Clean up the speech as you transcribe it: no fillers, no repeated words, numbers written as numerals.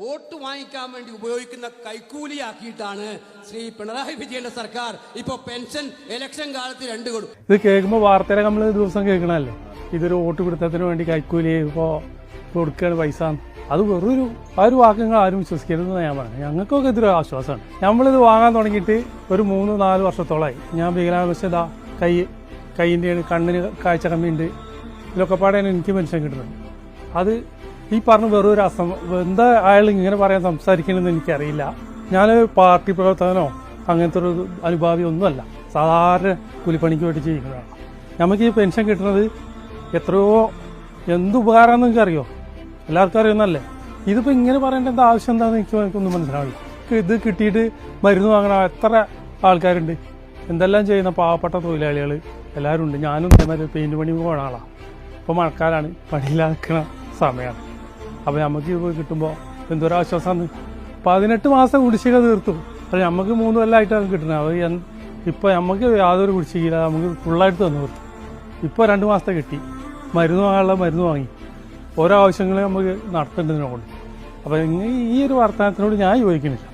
Vote വാങ്ങിക്കാൻ വേണ്ടി ഉപയോഗിക്കുന്ന കൈക്കൂലിയാക്കിയിട്ടാണ് ശ്രീ പിണറായി വിജയന്റെ സർക്കാർ ഇപ്പോൾ പെൻഷൻ ഇലക്ഷൻ കാലത്ത് 2 കൊടുക്കും. ഇത് കേൾക്കുമ്പോൾ വാർത്തയിലെ നമ്മൾ ദിവസം കേൾക്കണല്ലേ, ഇതൊരു വോട്ട് പിടുത്തത്തിന് വേണ്ടി കൈക്കൂലി ഇപ്പോൾ കൊടുക്കുകയാണ് പൈസ. അത് വെറൊരു വാക്കുകൾ ആരും വിശ്വസിക്കരുതെന്ന് ഞാൻ പറഞ്ഞു. ഞങ്ങൾക്കൊക്കെ ഇതൊരു ആശ്വാസമാണ്. നമ്മളിത് വാങ്ങാൻ തുടങ്ങിയിട്ട് ഒരു 3-4 വർഷത്തോളമായി. ഞാൻ വികലാംഗ കൈയിൻ്റെ കണ്ണിന് കാഴ്ച കമ്മിയുണ്ട്, ഇതിലൊക്കെ പാടെയാണ് എനിക്ക് പെൻഷൻ കിട്ടുന്നത്. അത് ഈ പറഞ്ഞ വെറൊരു എന്താ അയാൾ ഇങ്ങനെ പറയാൻ സംസാരിക്കണമെന്ന് എനിക്കറിയില്ല. ഞാൻ പാർട്ടി പ്രവർത്തകനോ അങ്ങനത്തെ ഒരു അനുഭാവി ഒന്നുമല്ല, സാധാരണ കൂലിപ്പണിക്ക് വേണ്ടി ചെയ്യുന്നതാണ്. നമുക്ക് ഈ പെൻഷൻ കിട്ടുന്നത് എത്രയോ എന്ത് ഉപകാരമാണെന്ന് എനിക്കറിയോ, എല്ലാവർക്കും അറിയുന്നല്ലേ. ഇതിപ്പോൾ ഇങ്ങനെ പറയേണ്ട എന്താ ആവശ്യം എന്താണെന്ന് എനിക്കൊന്നും മനസ്സിലാവില്ല. ഇത് കിട്ടിയിട്ട് മരുന്ന് വാങ്ങണ എത്ര ആൾക്കാരുണ്ട്, എന്തെല്ലാം ചെയ്യുന്ന പാവപ്പെട്ട തൊഴിലാളികൾ എല്ലാവരും ഉണ്ട്. ഞാനും ഇതേമാതിരി പെയിൻറ്റ് പണി പോകുന്ന ആളാണ്. ഇപ്പോൾ മഴക്കാലമാണ്, പണിയിലാക്കുന്ന സമയമാണ്. അപ്പോൾ നമുക്ക് ഇത് കിട്ടുമ്പോൾ എന്തൊരാശ്വാസമാണ്. 18 മാസം കുടിശ്ശിക തീർത്തു. അത് നമുക്ക് 3 കൊല്ലമായിട്ടാണ് കിട്ടുന്നത്. അത് ഇപ്പോൾ നമുക്ക് യാതൊരു കുടിശ്ശികയില്ല, നമുക്ക് ഫുള്ളായിട്ട് തന്നു കൊടുത്തു. ഇപ്പോൾ 2 മാസത്തെ കിട്ടി. മരുന്ന് വാങ്ങാനുള്ള മരുന്ന് വാങ്ങി, ഓരോ ആവശ്യങ്ങളും നമുക്ക് നടത്തേണ്ടതിനോട്. അപ്പോൾ ഈ ഒരു വർത്തമാനത്തിനോട് ഞാൻ യോജിക്കുന്നില്ല.